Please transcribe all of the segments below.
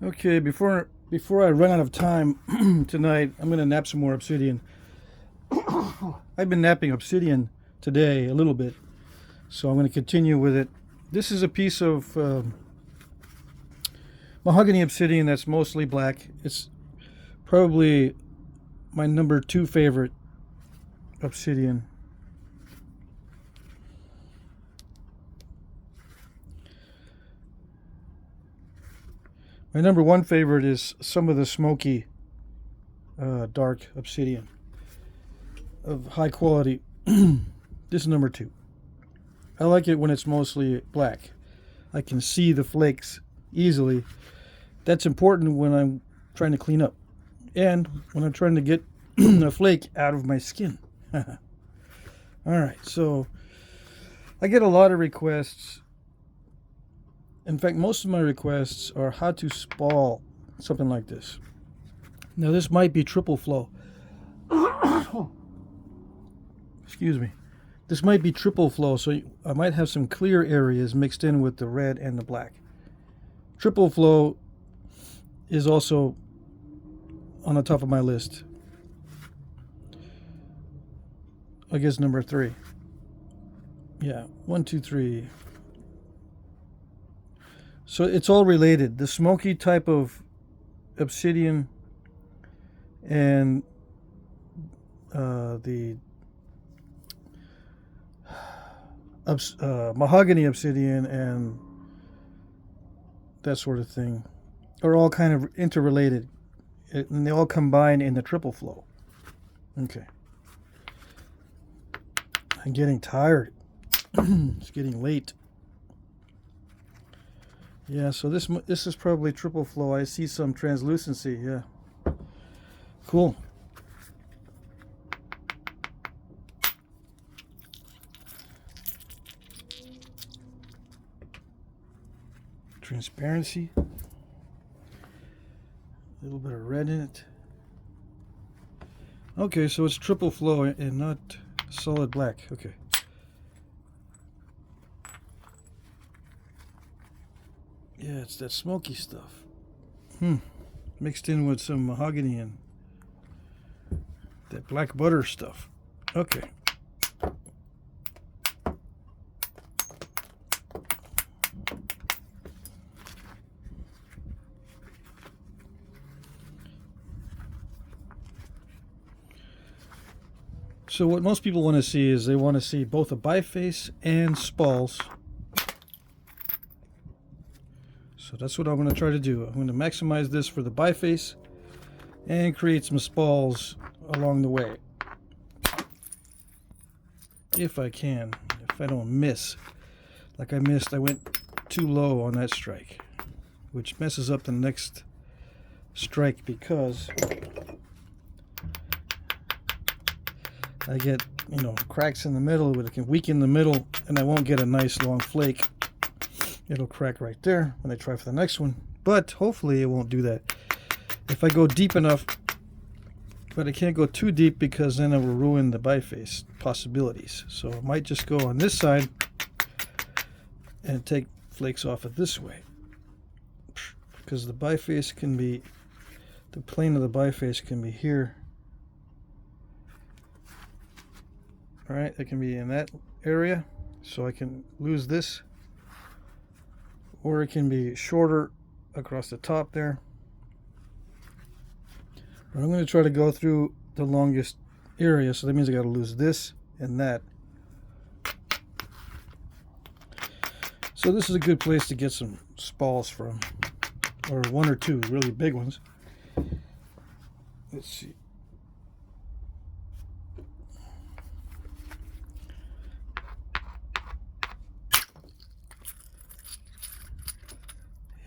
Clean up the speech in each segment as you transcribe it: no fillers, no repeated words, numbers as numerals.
Okay, before I run out of time tonight, I'm gonna nap some more obsidian. I've been napping obsidian today a little bit, so I'm gonna continue with it. This is a piece of mahogany obsidian that's mostly black. It's probably my number 2 favorite obsidian. My number 1 favorite is some of the smoky dark obsidian of high quality. This is number 2. I like it when it's mostly black. I can see the flakes easily. That's important when I'm trying to clean up and when I'm trying to get a flake out of my skin. Alright, so I get a lot of requests. In fact, most of my requests are how to spall something like this. Now, this might be triple flow. Excuse me. This might be triple flow, so I might have some clear areas mixed in with the red and the black. Triple flow is also on the top of my list. I guess number 3. Yeah, 1, 2, 3. So it's all related. The smoky type of obsidian and the mahogany obsidian and that sort of thing are all kind of interrelated, and they all combine in the triple flow. Okay. I'm getting tired. It's getting late. Yeah, so this is probably triple flow. I see some translucency. Yeah. Cool. Transparency. A little bit of red in it. Okay, so it's triple flow and not solid black. Okay. Yeah, it's that smoky stuff. Mixed in with some mahogany and that black butter stuff. Okay. So what most people want to see is they want to see both a biface and spalls. So that's what I'm going to try to do. I'm going to maximize this for the biface and create some spalls along the way. If I can. If I don't miss. Like I missed, I went too low on that strike, which messes up the next strike because I get, cracks in the middle. It can weaken the middle and I won't get a nice long flake. It'll crack right there when I try for the next one. But hopefully it won't do that. If I go deep enough, but I can't go too deep because then it will ruin the biface possibilities. So I might just go on this side and take flakes off it this way. Because the biface can be, the plane of the biface can be here. Alright, it can be in that area. So I can lose this. Or it can be shorter across the top there. But I'm going to try to go through the longest area, so that means I got to lose this and that. So this is a good place to get some spalls from, or 1 or 2 really big ones. Let's see.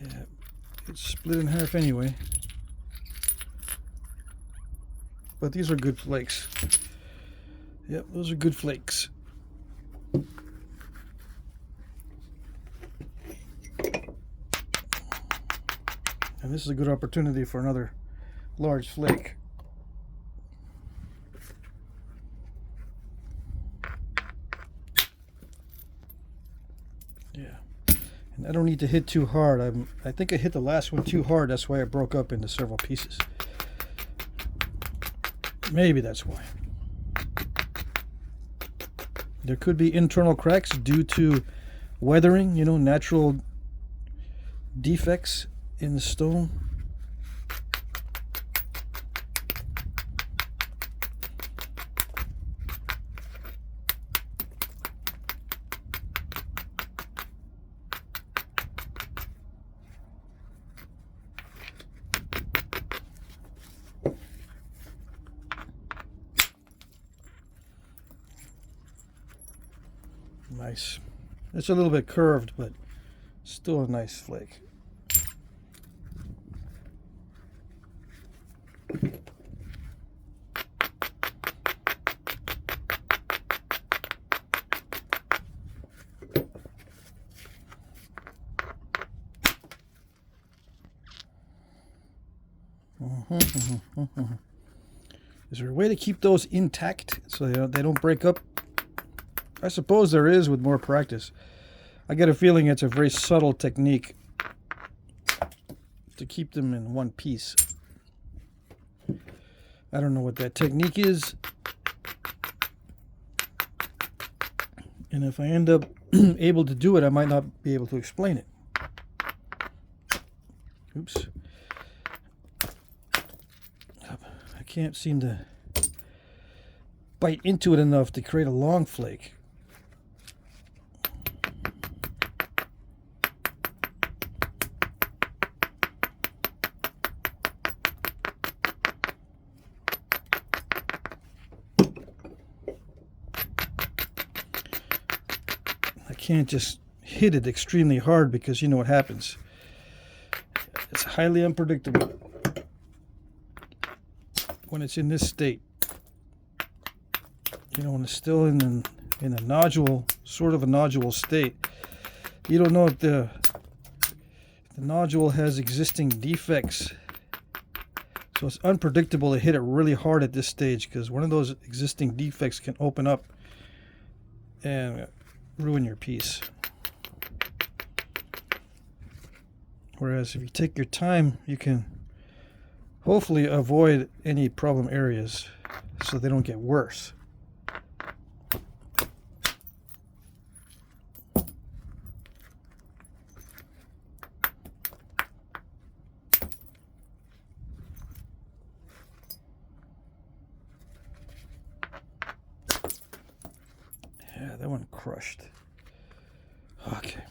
Yeah, it's split in half anyway. But these are good flakes. Yep, those are good flakes. And this is a good opportunity for another large flake. Yeah. And I don't need to hit too hard. I think I hit the last one too hard. That's why it broke up into several pieces. Maybe that's why. There could be internal cracks due to weathering, you know, natural defects in the stone. Nice. It's a little bit curved, but still a nice flake. Is there a way to keep those intact so they don't break up? I suppose there is with more practice. I get a feeling it's a very subtle technique to keep them in one piece. I don't know what that technique is. And if I end up able to do it, I might not be able to explain it. Oops. I can't seem to bite into it enough to create a long flake. Can't just hit it extremely hard because you know what happens. It's highly unpredictable when it's in this state. You know, when it's still in a nodule, sort of a nodule state. You don't know if the nodule has existing defects. So it's unpredictable to hit it really hard at this stage because one of those existing defects can open up and ruin your piece. Whereas if you take your time, you can hopefully avoid any problem areas so they don't get worse. Yeah, that one crushed. Okay.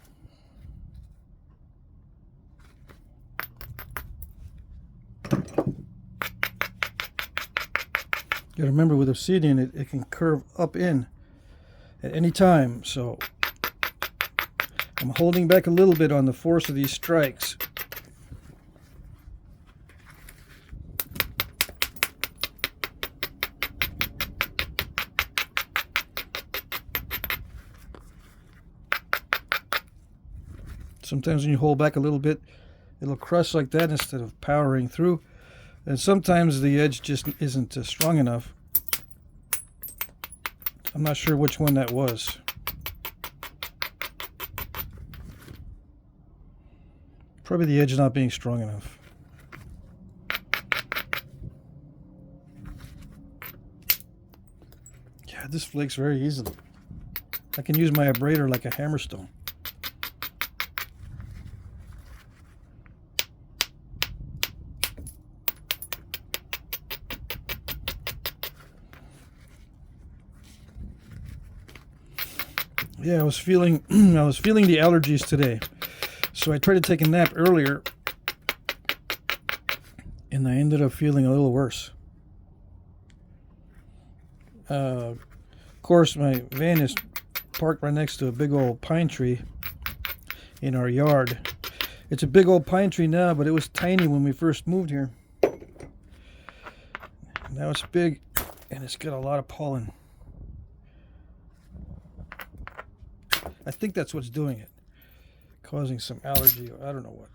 You gotta remember with Obsidian, it can curve up in at any time, so I'm holding back a little bit on the force of these strikes. Sometimes when you hold back a little bit, it'll crush like that instead of powering through. And sometimes the edge just isn't strong enough. I'm not sure which one that was. Probably the edge not being strong enough. Yeah, this flakes very easily. I can use my abrader like a hammerstone. Yeah, I was feeling the allergies today, so I tried to take a nap earlier, and I ended up feeling a little worse. Of course, my van is parked right next to a big old pine tree in our yard. It's a big old pine tree now, but it was tiny when we first moved here. Now it's big, and it's got a lot of pollen. I think that's what's doing it, causing some allergy, or I don't know what.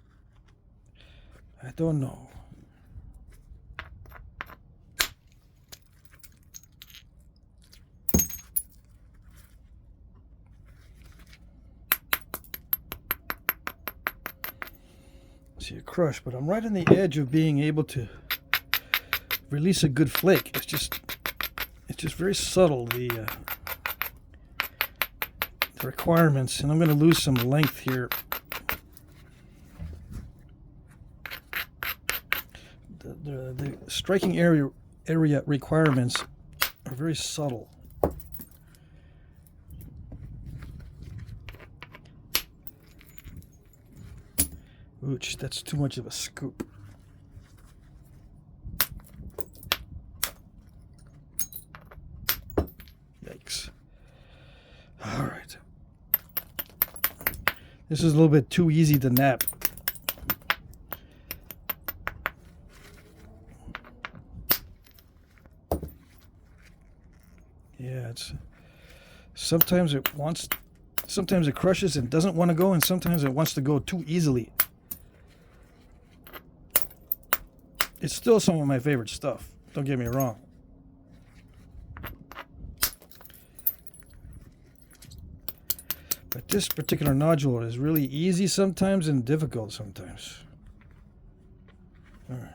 I don't know. see a crush, but I'm right on the edge of being able to release a good flake. It's just very subtle, the requirements, and I'm going to lose some length here. The striking area requirements are very subtle. Ouch, that's too much of a scoop. Yikes. All right. This is a little bit too easy to nap. Yeah, it's sometimes it crushes and doesn't want to go, and sometimes it wants to go too easily. It's still some of my favorite stuff, don't get me wrong. But this particular nodule is really easy sometimes and difficult sometimes. All right.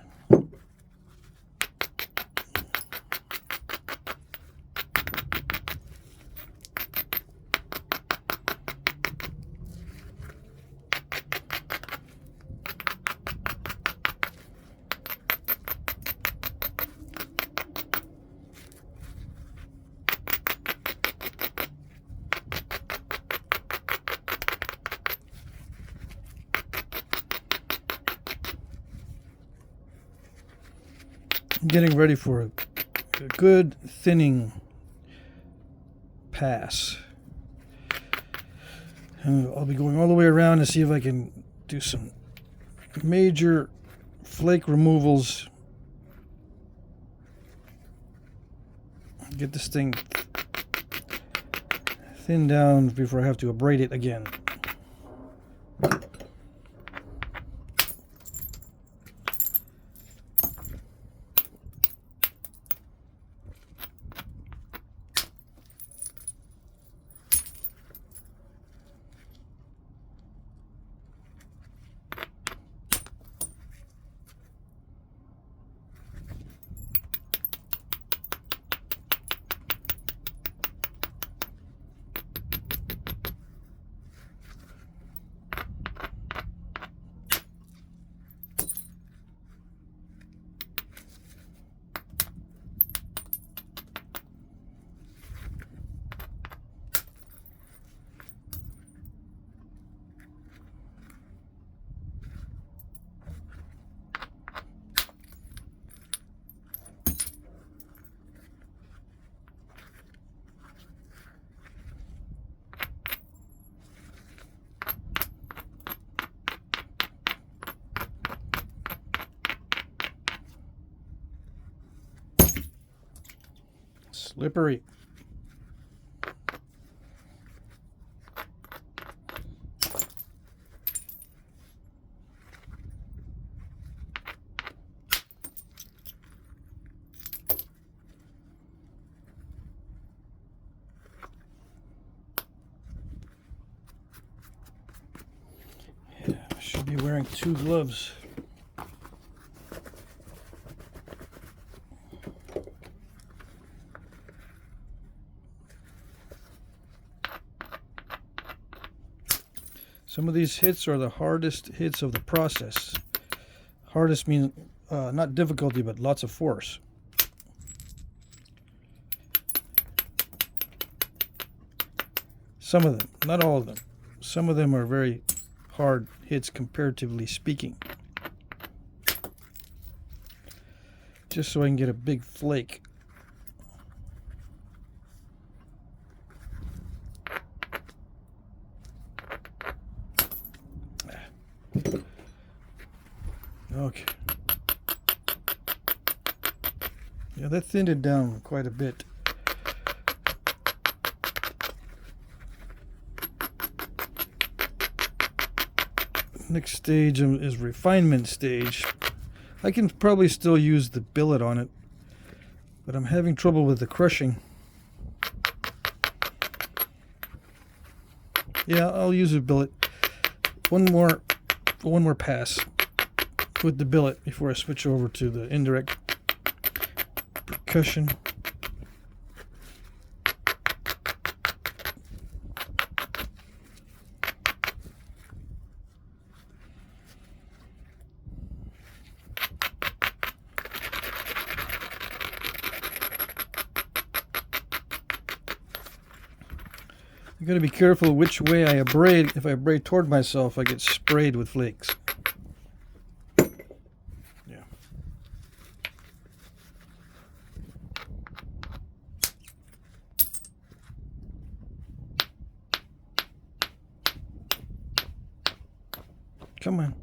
Getting ready for a good thinning pass. And I'll be going all the way around to see if I can do some major flake removals. Get this thing thinned down before I have to abrade it again. Slippery. Yeah, I should be wearing 2 gloves. Some of these hits are the hardest hits of the process. Hardest means not difficulty, but lots of force. Some of them, not all of them. Some of them are very hard hits comparatively speaking. Just so I can get a big flake. Okay. Yeah, that thinned it down quite a bit. Next stage is refinement stage. I can probably still use the billet on it, but I'm having trouble with the crushing. Yeah, I'll use a billet. One more pass. with the billet before I switch over to the indirect percussion. You got to be careful which way I abrade. If I abrade toward myself, I get sprayed with flakes. Yeah. Come on.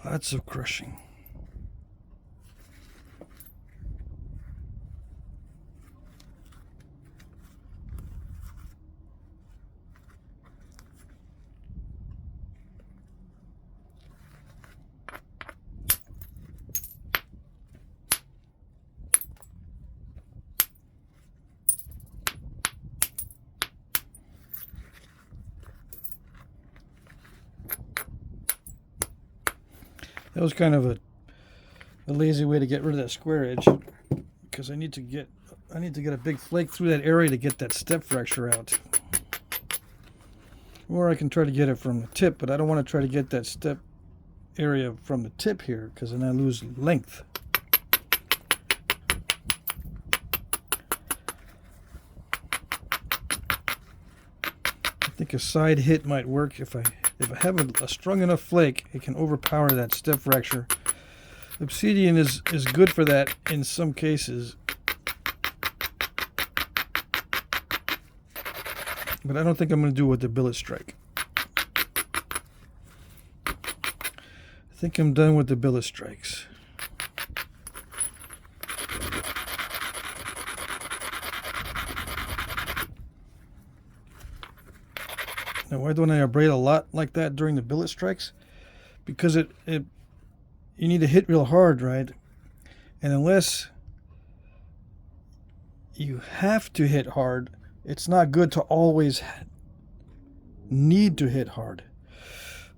Lots of crushing. That was kind of a lazy way to get rid of that square edge, because I need to get a big flake through that area to get that step fracture out. Or I can try to get it from the tip, but I don't want to try to get that step area from the tip here, because then I lose length. I think a side hit might work. If I have a strong enough flake, it can overpower that step fracture. Obsidian is good for that in some cases, but I don't think I'm going to do it with the billet strike. I think I'm done with the billet strikes. Now, why don't I abrade a lot like that during the billet strikes? Because you need to hit real hard, right? And unless you have to hit hard, it's not good to always need to hit hard.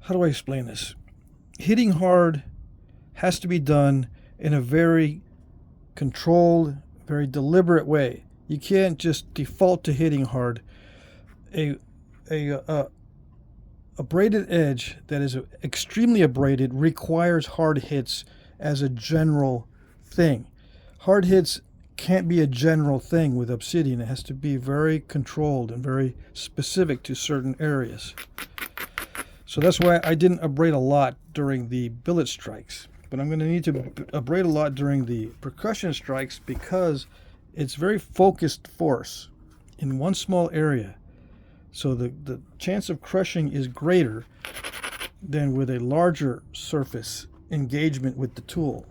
How do I explain this? Hitting hard has to be done in a very controlled, very deliberate way. You can't just default to hitting hard. A braided edge that is extremely abraded requires hard hits as a general thing. Hard hits can't be a general thing with Obsidian. It has to be very controlled and very specific to certain areas. So that's why I didn't abrade a lot during the billet strikes. But I'm going to need to abrade a lot during the percussion strikes, because it's very focused force in one small area. So the chance of crushing is greater than with a larger surface engagement with the tool.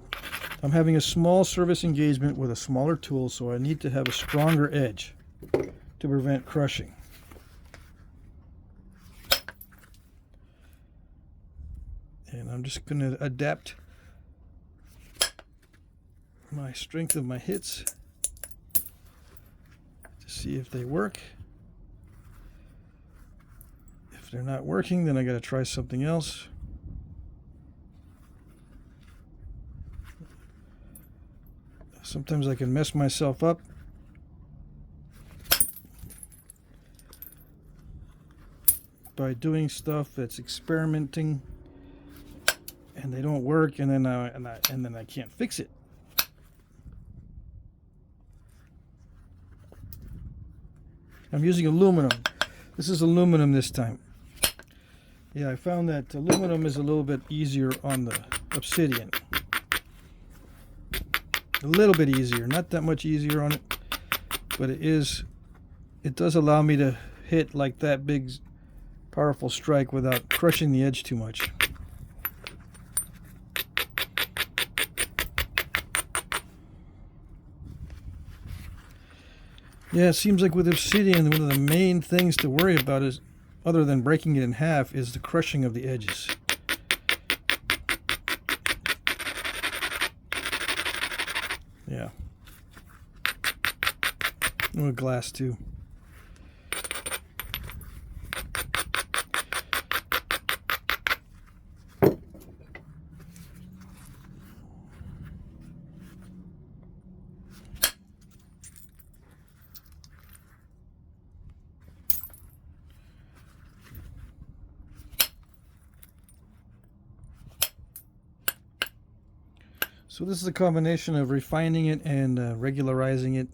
I'm having a small surface engagement with a smaller tool, so I need to have a stronger edge to prevent crushing. And I'm just going to adapt my strength of my hits to see if they work. If they're not working, then I got to try something else. Sometimes I can mess myself up. By doing stuff that's experimenting, and they don't work, and then I can't fix it. I'm using aluminum. This is aluminum this time. Yeah, I found that aluminum is a little bit easier on the Obsidian. A little bit easier, not that much easier on it, but it does allow me to hit like that big powerful strike without crushing the edge too much. Yeah, it seems like with Obsidian, one of the main things to worry about is, other than breaking it in half, is the crushing of the edges. Yeah. And with glass too. So this is a combination of refining it and regularizing it.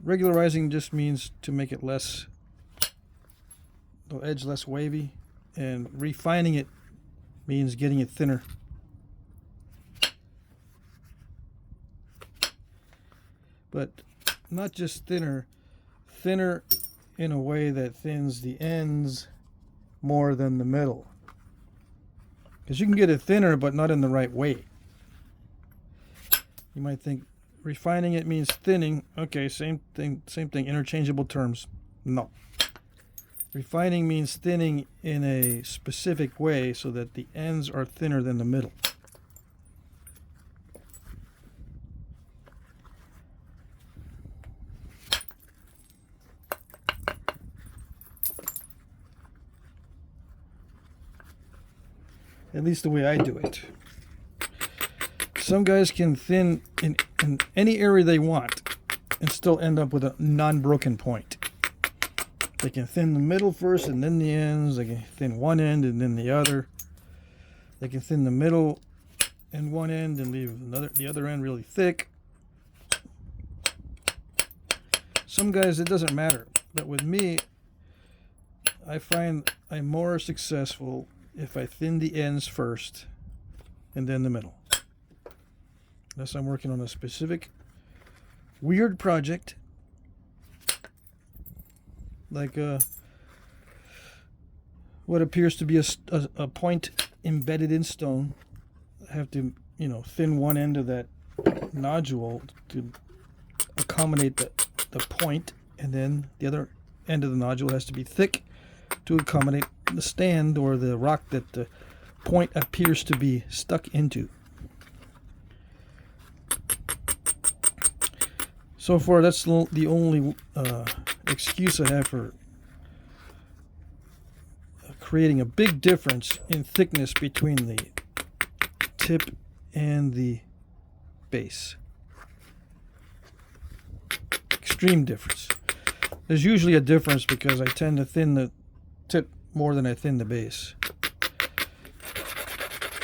Regularizing just means to make it less, the edge less wavy, and refining it means getting it thinner. But not just thinner, thinner in a way that thins the ends more than the middle. Because you can get it thinner, but not in the right way. You might think refining it means thinning. Okay, same thing, interchangeable terms. No. Refining means thinning in a specific way so that the ends are thinner than the middle. At least the way I do it. Some guys can thin in any area they want and still end up with a non-broken point. They can thin the middle first and then the ends. They can thin one end and then the other. They can thin the middle and one end and leave the other end really thick. Some guys, it doesn't matter. But with me, I find I'm more successful if I thin the ends first and then the middle. Unless I'm working on a specific weird project, like what appears to be a point embedded in stone. I have to, thin one end of that nodule to accommodate the point, and then the other end of the nodule has to be thick to accommodate the stand or the rock that the point appears to be stuck into. So far, that's the only excuse I have for creating a big difference in thickness between the tip and the base. Extreme difference. There's usually a difference because I tend to thin the tip more than I thin the base.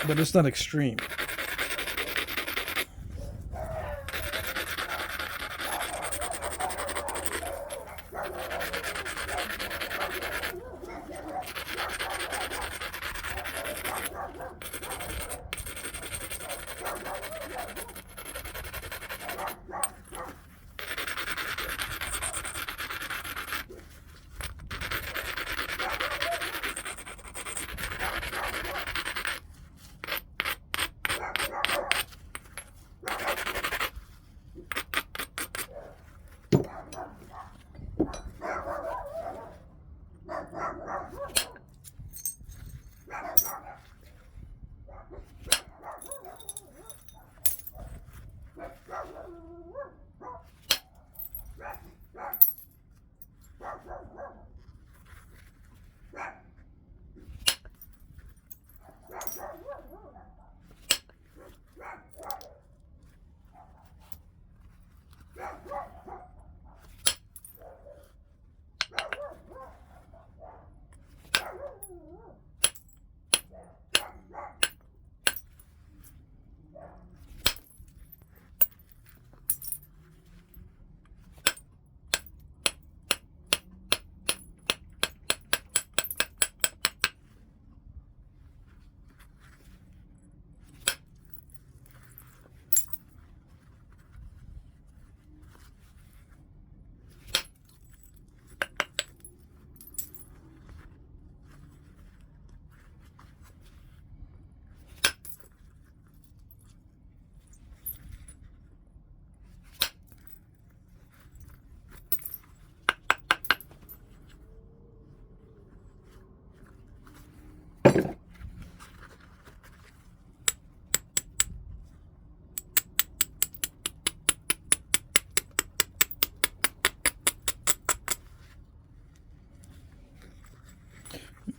But it's not extreme.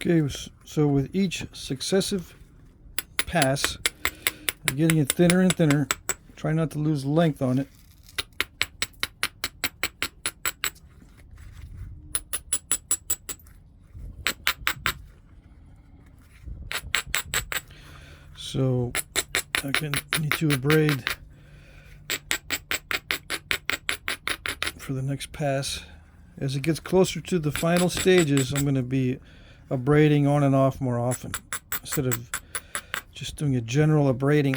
Okay, so with each successive pass, I'm getting it thinner and thinner. Try not to lose length on it. So I need to abrade for the next pass. As it gets closer to the final stages, I'm going to be abrading on and off more often. Instead of just doing a general abrading,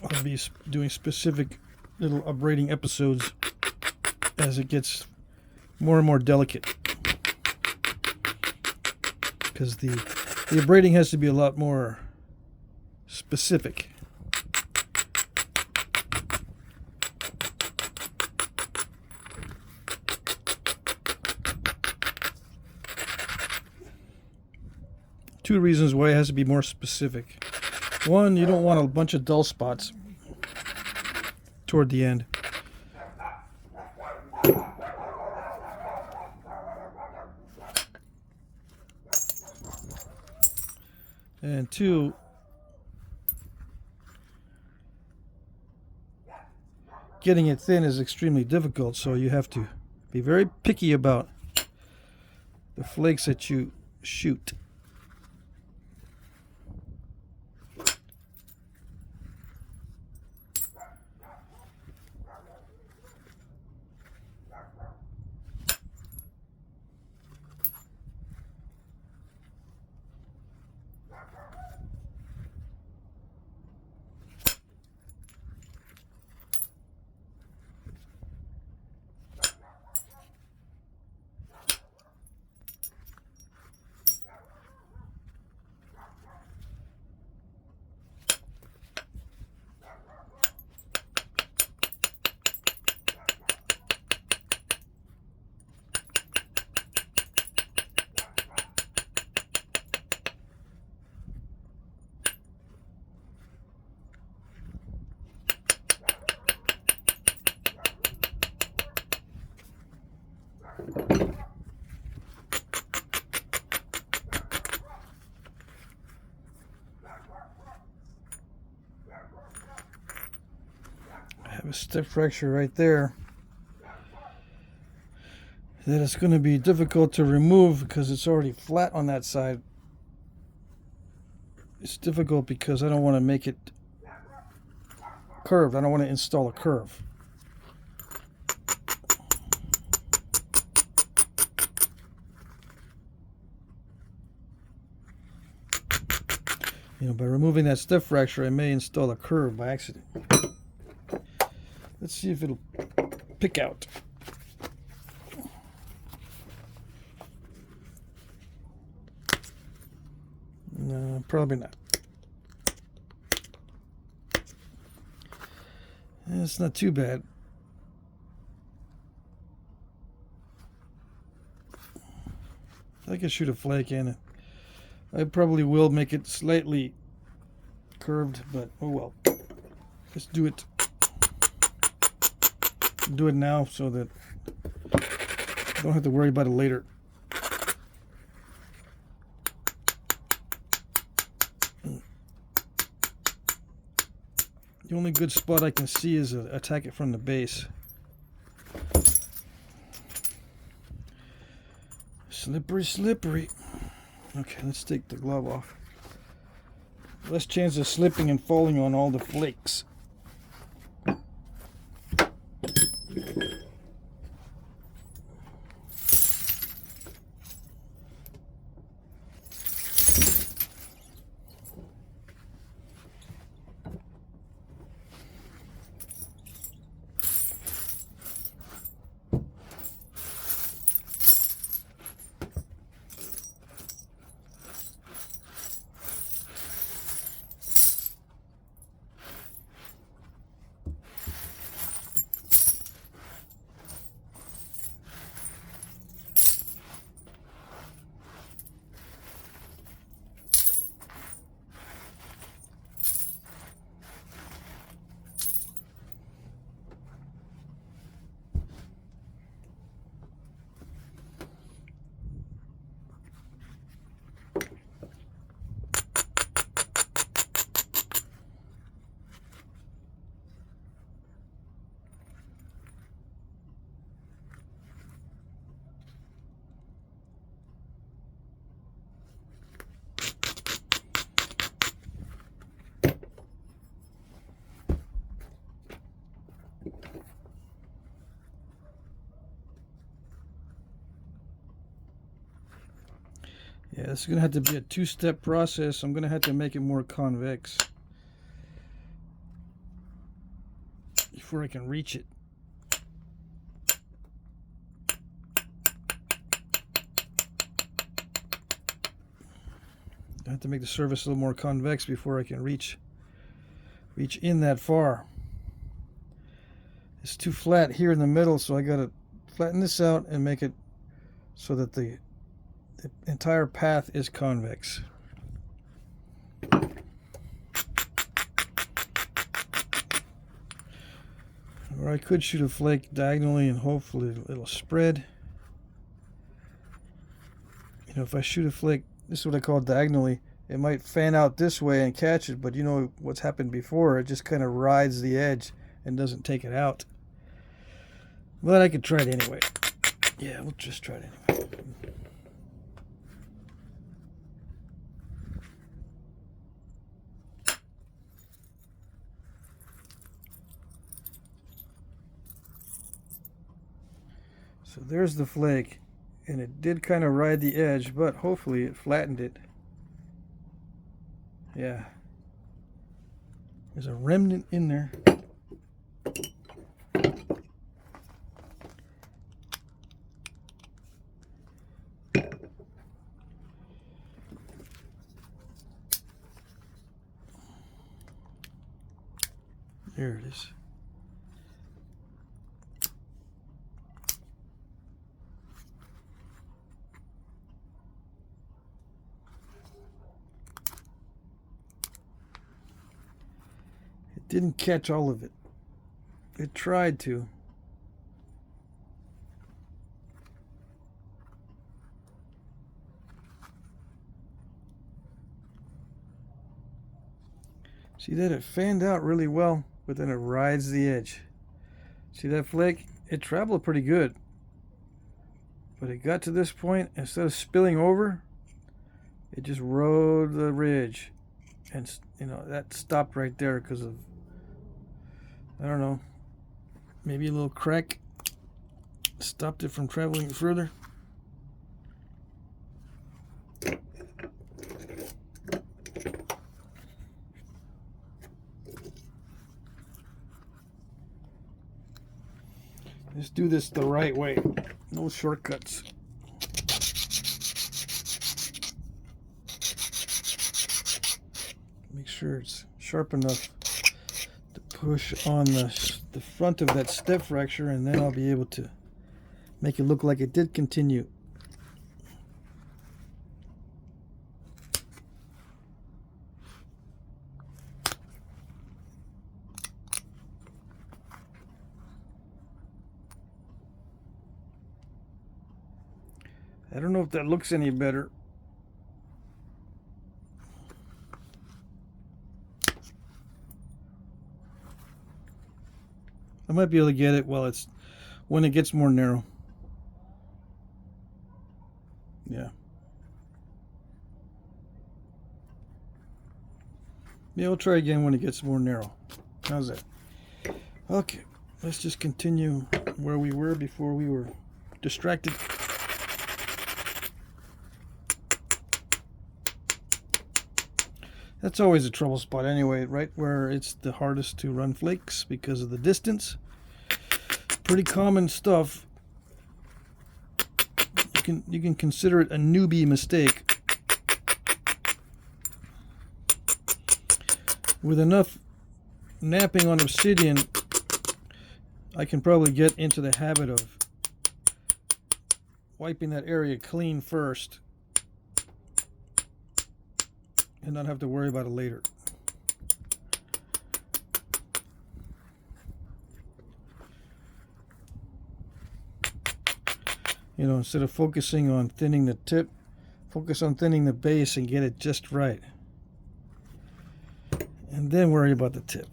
I'll be doing specific little abrading episodes as it gets more and more delicate. Because the abrading has to be a lot more specific. Two reasons why it has to be more specific. One, you don't want a bunch of dull spots toward the end. And two, getting it thin is extremely difficult, so you have to be very picky about the flakes that you shoot. A stiff fracture right there that it's going to be difficult to remove because it's already flat on that side. It's difficult because I don't want to make it curved. I don't want to install a curve. You know, by removing that stiff fracture, I may install a curve by accident. Let's see if it'll pick out. No, probably not. It's not too bad. I can shoot a flake in it. I probably will make it slightly curved, but oh well. Let's do it. Do it now so that I don't have to worry about it later. The only good spot I can see is attack it from the base. Slippery, slippery. Okay, let's take the glove off. Less chance of slipping and falling on all the flakes. Yeah, this is going to have to be a two-step process. I'm going to have to make it more convex before I can reach it. I have to make the surface a little more convex before I can reach in that far. It's too flat here in the middle, so I got to flatten this out and make it so that the entire path is convex. Or I could shoot a flake diagonally and hopefully it'll spread. You know, if I shoot a flake, this is what I call diagonally, it might fan out this way and catch it, but you know what's happened before, it just kind of rides the edge and doesn't take it out. But I could try it anyway. Yeah, we'll just try it anyway. So there's the flake, and it did kind of ride the edge, but hopefully it flattened it. Yeah. There's a remnant in there. There it is. It didn't catch all of it. It tried to. See that it fanned out really well, but then it rides the edge. See that flake? It traveled pretty good. But it got to this point, instead of spilling over, it just rode the ridge. And, you know, that stopped right there because of, I don't know, maybe a little crack stopped it from traveling further. Let's do this the right way. No shortcuts. Make sure it's sharp enough to push on the front of that step fracture, and then I'll be able to make it look like it did continue. I don't know if that looks any better. I might be able to get it when it gets more narrow. Yeah. Yeah, we'll try again when it gets more narrow. How's that? Okay, let's just continue where we were before we were distracted. That's always a trouble spot anyway, right where it's the hardest to run flakes because of the distance. Pretty common stuff. You can consider it a newbie mistake. With enough napping on Obsidian, I can probably get into the habit of wiping that area clean first and not have to worry about it later. You know, instead of focusing on thinning the tip, focus on thinning the base and get it just right. And then worry about the tip.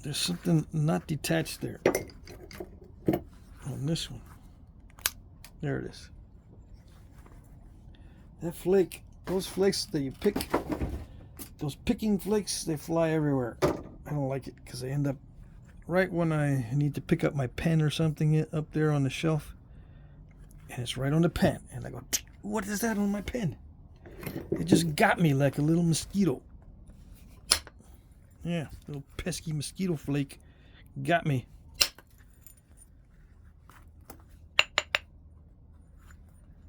There's something not detached there on this one. There it is. That flake, those flakes that you pick, those picking flakes, they fly everywhere. I don't like it because they end up right when I need to pick up my pen or something up there on the shelf, and it's right on the pen. And I go, what is that on my pen? It just got me like a little mosquito. Yeah, little pesky mosquito flake got me.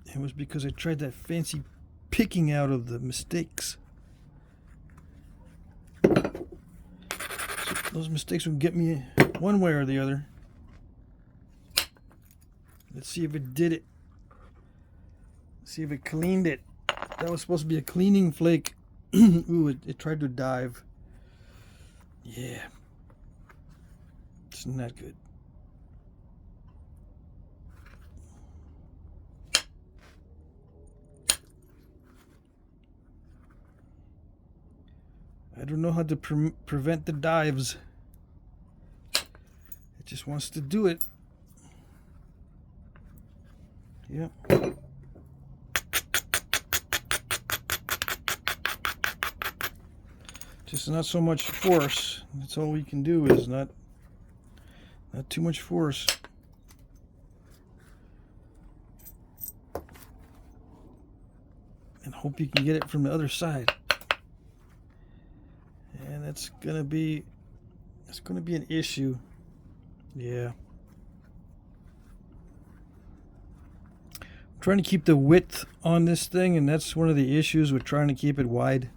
It was because I tried that fancy picking out of the mistakes. So those mistakes will get me one way or the other. Let's see if it did it. See if it cleaned it. That was supposed to be a cleaning flake. Ooh, it tried to dive. Yeah. It's not good. I don't know how to prevent the dives. It just wants to do it. Yep. Just not so much force. That's all we can do, is not too much force. And hope you can get it from the other side. And that's gonna be an issue. Yeah. I'm trying to keep the width on this thing, and that's one of the issues with trying to keep it wide.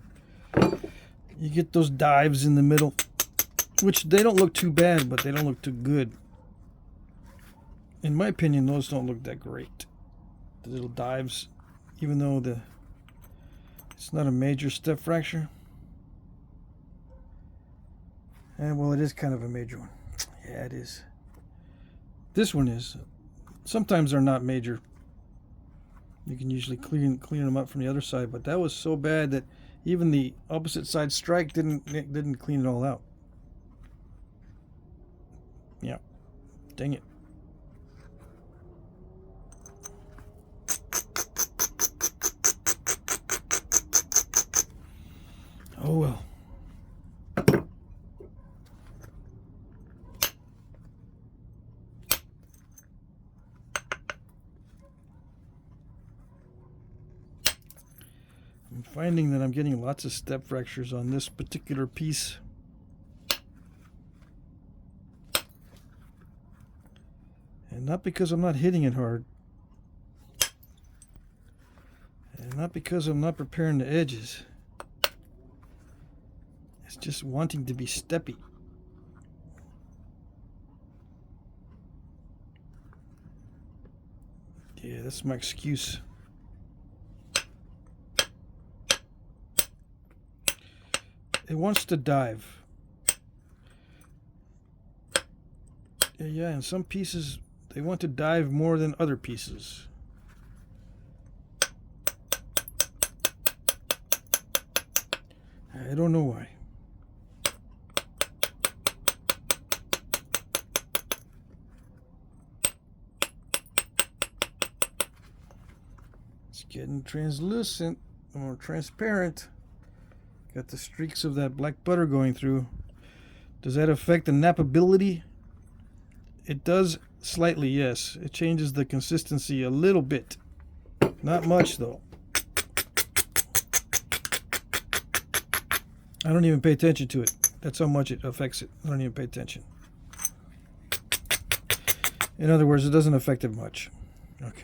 You get those dives in the middle, which they don't look too bad, but they don't look too good. In my opinion, those don't look that great. The little dives, even though it's not a major step fracture. And well, it is kind of a major one. Yeah, it is. This one is. Sometimes they're not major. You can usually clean them up from the other side, but that was so bad that even the opposite side strike didn't clean it all out. Yeah. Dang it. Oh well. I'm finding that I'm getting lots of step fractures on this particular piece. And not because I'm not hitting it hard. And not because I'm not preparing the edges. It's just wanting to be steppy. Yeah, that's my excuse. It wants to dive. Yeah, and some pieces, they want to dive more than other pieces. I don't know why. It's getting translucent, more transparent. Got the streaks of that black butter going through. Does that affect the knappability? It does slightly, yes. It changes the consistency a little bit. Not much though. I don't even pay attention to it. That's how much it affects it. I don't even pay attention. In other words, it doesn't affect it much. Okay.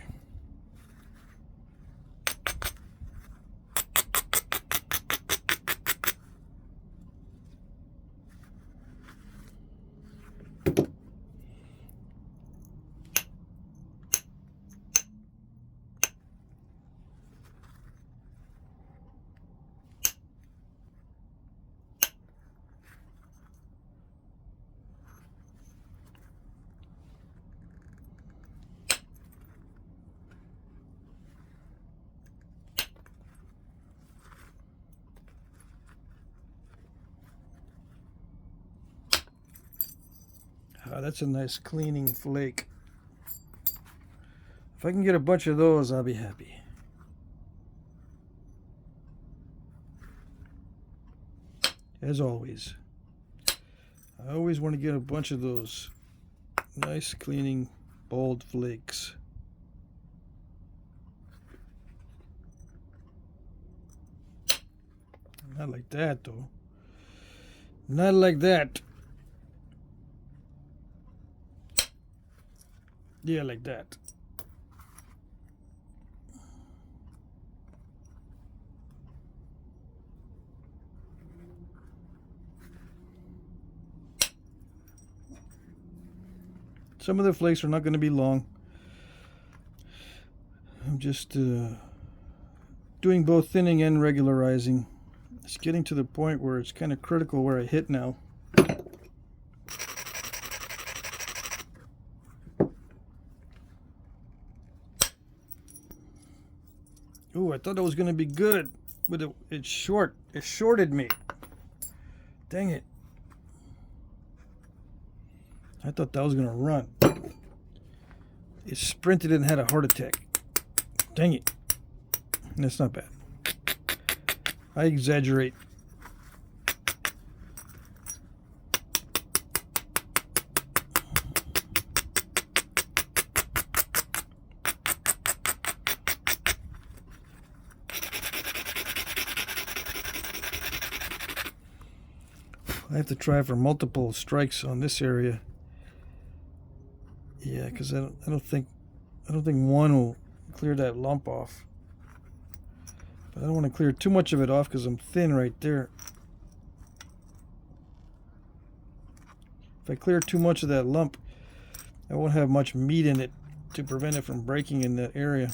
That's a nice cleaning flake. If I can get a bunch of those, I'll be happy. As always. I always want to get a bunch of those nice cleaning bold flakes. Not like that, though. Not like that. Yeah, like that. Some of the flakes are not going to be long. I'm just doing both thinning and regularizing. It's getting to the point where it's kind of critical where I hit now. Ooh, I thought it was going to be good, but it's short. It shorted me. Dang it. I thought that was going to run. It sprinted and had a heart attack. Dang it. That's not bad. I exaggerate. I have to try for multiple strikes on this area. Yeah, because I don't think one will clear that lump off. But I don't want to clear too much of it off because I'm thin right there. If I clear too much of that lump, I won't have much meat in it to prevent it from breaking in that area.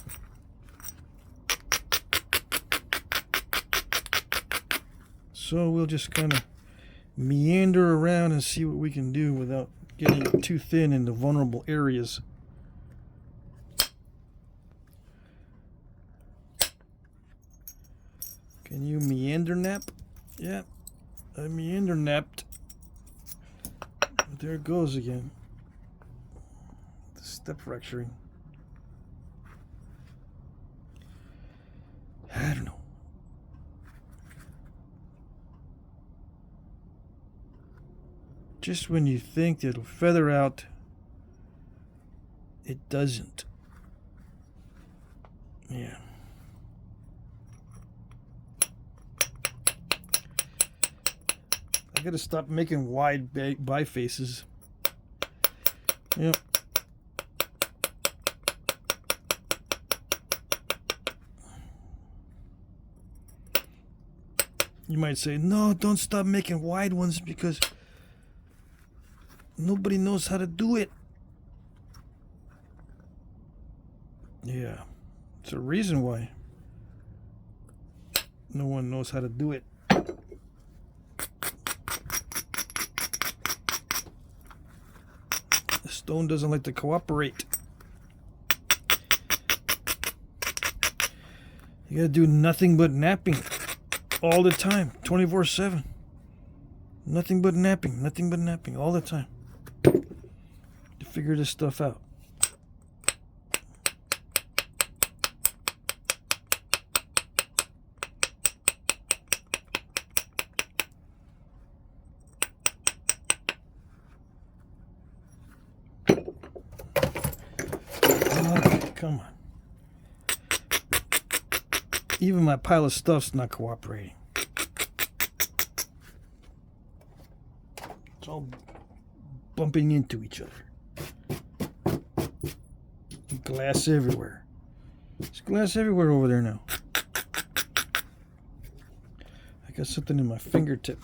So we'll just kind of meander around and see what we can do without getting it too thin in the vulnerable areas. Can you meander nap? Yeah, I meander napped. There it goes again. The step fracturing. I don't know. Just when you think it'll feather out, it doesn't. Yeah. I gotta stop making wide bifaces. Yep. You might say, no, don't stop making wide ones because nobody knows how to do it. Yeah, it's a reason why no one knows how to do it. The stone doesn't like to cooperate. You gotta do nothing but napping all the time, 24/7. Nothing but napping all the time to figure this stuff out. Okay, come on. Even my pile of stuff's not cooperating. It's all bumping into each other. Glass everywhere. There's glass everywhere over there now. I got something in my fingertip.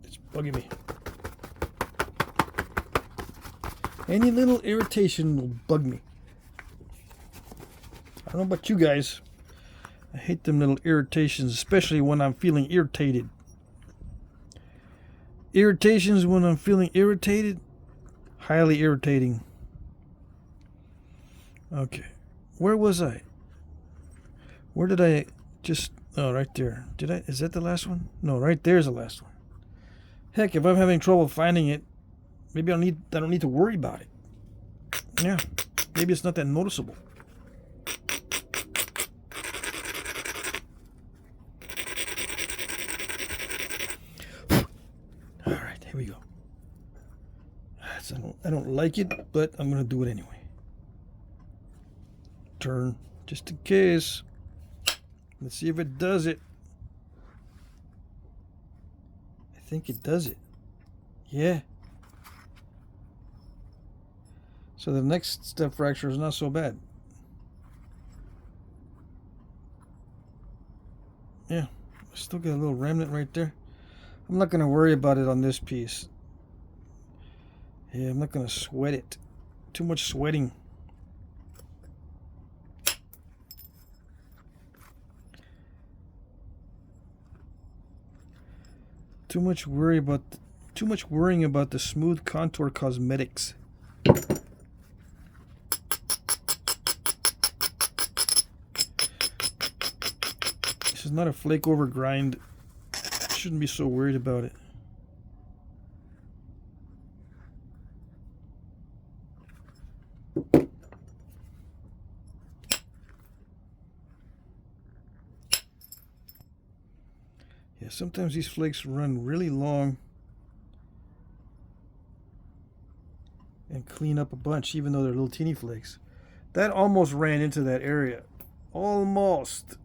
It's bugging me. Any little irritation will bug me. I don't know about you guys. I hate them little irritations, especially when I'm feeling irritated. Irritations when I'm feeling irritated, highly irritating. Okay, where was I? Where did I just, oh, right there. Did I, is that the last one? No, right there's the last one. Heck, if I'm having trouble finding it, maybe I don't need to worry about it. Yeah, maybe it's not that noticeable. Here we go. I don't like it, but I'm going to do it anyway. Turn, just in case. Let's see if it does it. think it does it. Yeah. So the next step fracture is not so bad. Yeah, still got a little remnant right there. I'm not going to worry about it on this piece. Yeah, I'm not going to sweat it. Too much sweating. Too much worrying about the smooth contour cosmetics. This is not a flake over grind. Shouldn't be so worried about it. Yeah, sometimes these flakes run really long and clean up a bunch, even though they're little teeny flakes. That almost ran into that area. Almost.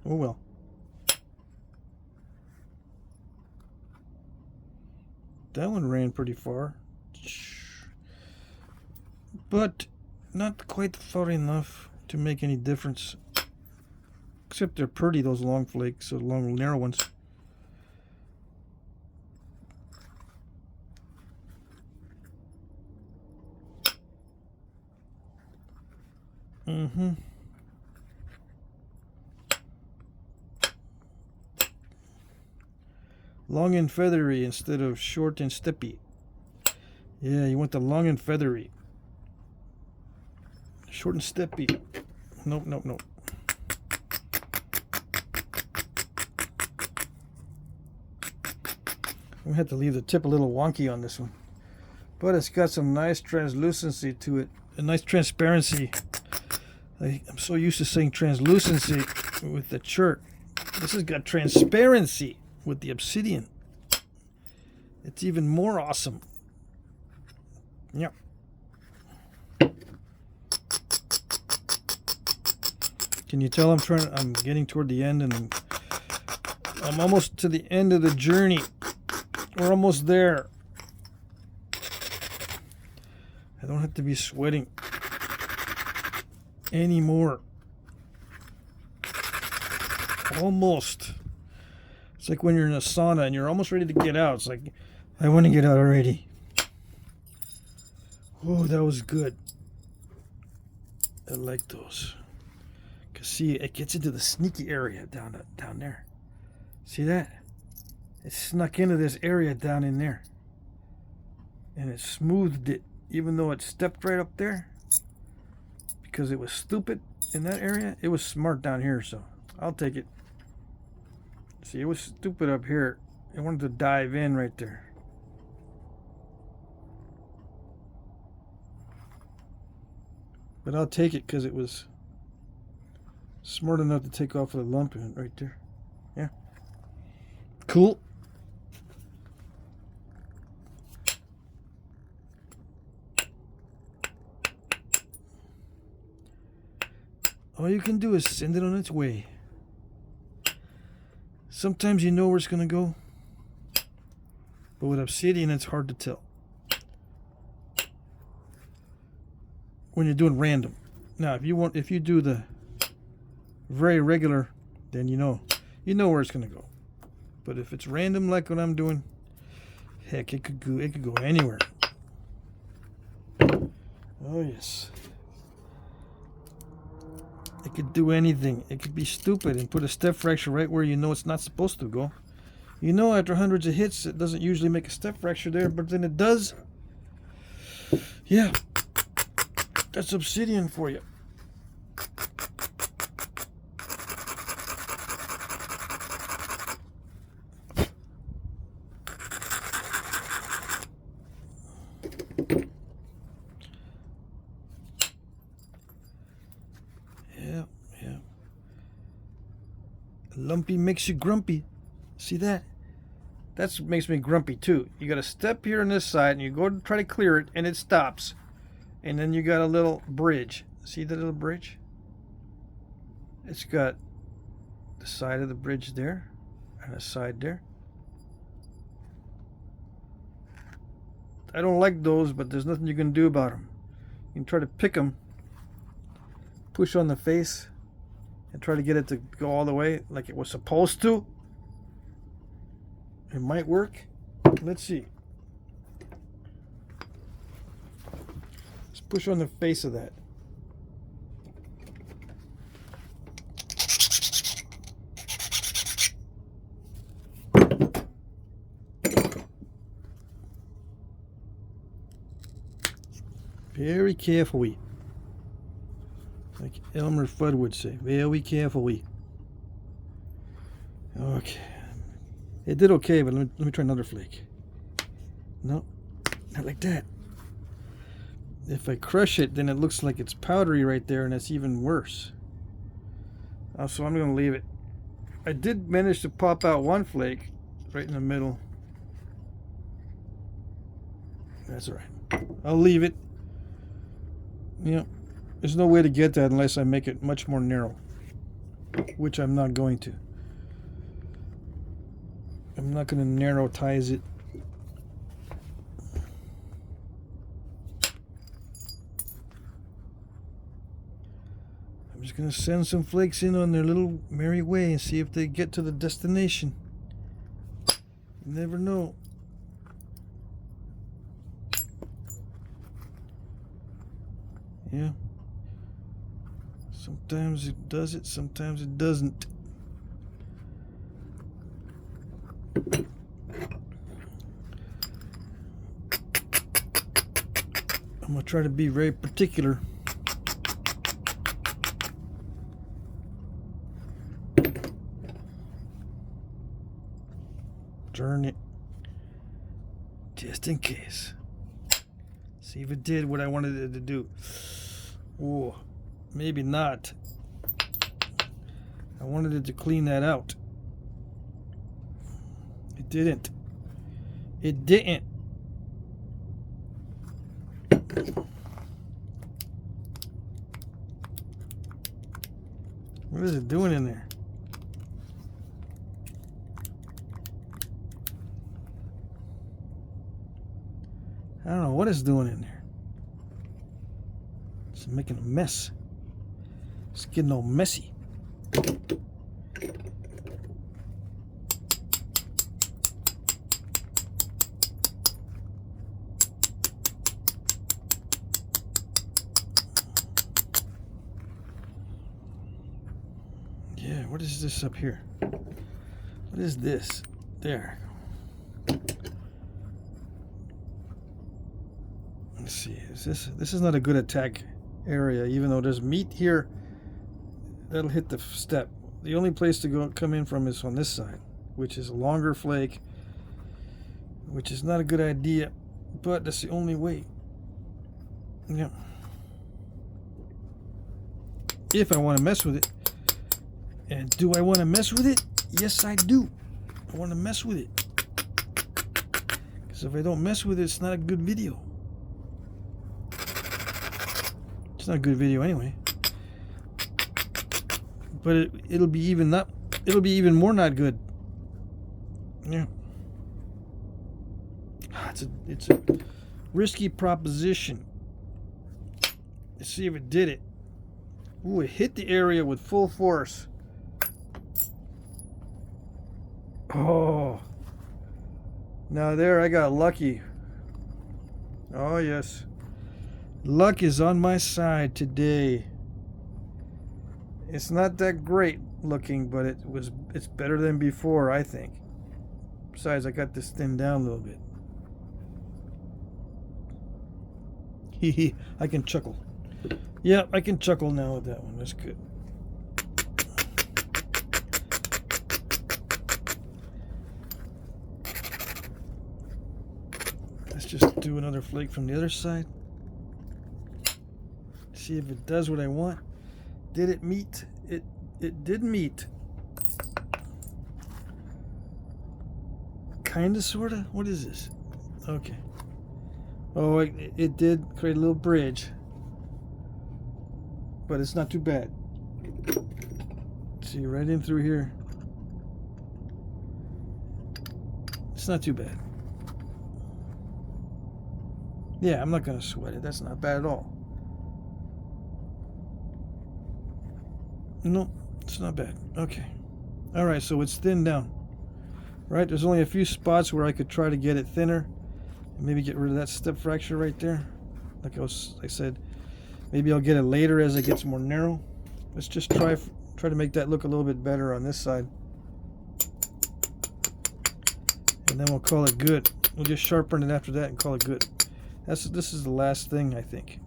Oh well. That one ran pretty far. But not quite far enough to make any difference. Except they're pretty, those long flakes, or long narrow ones. Long and feathery instead of short and steppy. Yeah, you want the long and feathery. Short and steppy. Nope, nope, nope. We had to leave the tip a little wonky on this one. But it's got some nice translucency to it. A nice transparency. I'm so used to saying translucency with the chert. This has got transparency with the Obsidian. It's even more awesome. Yeah. Can you tell I'm getting toward the end, and I'm almost to the end of the journey. We're almost there. I don't have to be sweating anymore. Almost. It's like when you're in a sauna and you're almost ready to get out. It's like, I want to get out already. Oh, that was good. I like those. Cause see, it gets into the sneaky area down there. See that? It snuck into this area down in there. And it smoothed it, even though it stepped right up there. Because it was stupid in that area, it was smart down here, so I'll take it. See, it was stupid up here. It wanted to dive in right there. But I'll take it because it was smart enough to take off with a lump in it right there. Yeah. Cool. All you can do is send it on its way. Sometimes you know where it's going to go. But with Obsidian, it's hard to tell. When you're doing random. Now, if you do the very regular, then you know where it's going to go. But if it's random like what I'm doing, heck, it could go anywhere. Oh yes. It could do anything. It could be stupid and put a step fracture right where you know it's not supposed to go. You know, after hundreds of hits, it doesn't usually make a step fracture there, but then it does. Yeah. That's Obsidian for you. Yeah. Lumpy makes you grumpy. See that? That makes me grumpy too. You got a step here on this side, and you go to try to clear it, and it stops. And then you got a little bridge. See the little bridge? It's got the side of the bridge there and a side there. I don't like those, but there's nothing you can do about them. You can try to pick them, push on the face, and try to get it to go all the way like it was supposed to. It might work. Let's see. Let's push on the face of that. Very carefully. Like Elmer Fudd would say, very carefully. Okay. It did okay, but let me try another flake. No, not like that. If I crush it, then it looks like it's powdery right there, and that's even worse. So I'm going to leave it. I did manage to pop out one flake right in the middle. That's all right. I'll leave it. Yeah, there's no way to get that unless I make it much more narrow, which I'm not going to. I'm not going to narrow tize it. I'm just going to send some flakes in on their little merry way and see if they get to the destination. You never know. Yeah. Sometimes it does it, sometimes it doesn't. I'm going to try to be very particular. Turn it. Just in case. See if it did what I wanted it to do. Oh, maybe not. I wanted it to clean that out. It didn't. It didn't. What is it doing in there? I don't know what it's doing in there. It's making a mess. It's getting all messy. Yeah, what is this up here? What is this? There. Let's see. This is not a good attack area, even though there's meat here. That'll hit the step. The only place to come in from is on this side, which is a longer flake, which is not a good idea, but that's the only way. Yeah. If I want to mess with it. And do I want to mess with it? Yes, I do. I want to mess with it. Because if I don't mess with it, it's not a good video. It's not a good video anyway. But it'll be even not. It'll be even more not good. Yeah. It's a risky proposition. Let's see if it did it. Ooh, it hit the area with full force. Oh. Now there I got lucky. Oh yes. Luck is on my side today. It's not that great looking, but it's better than before, I think. Besides, I got this thinned down a little bit. Hee I can chuckle. Yeah, I can chuckle now with that one. That's good. Let's just do another flake from the other side. See if it does what I want. Did it meet? It did meet. Kinda, sorta. What is this? Okay. Oh, it did create a little bridge, but it's not too bad. Let's See, right in through here. It's not too bad. Yeah, I'm not going to sweat it. That's not bad at all. Nope, it's not bad. Okay. All right, so it's thinned down. Right, there's only a few spots where I could try to get it thinner. And maybe get rid of that step fracture right there. Like I said, maybe I'll get it later as it gets more narrow. Let's just try to make that look a little bit better on this side. And then we'll call it good. We'll just sharpen it after that and call it good. This is the last thing, I think.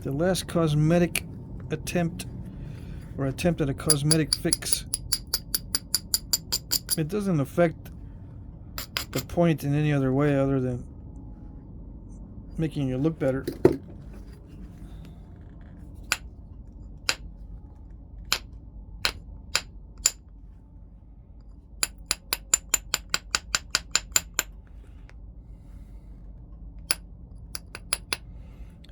The last cosmetic attempt, or attempt at a cosmetic fix. It doesn't affect the point in any other way other than making it look better.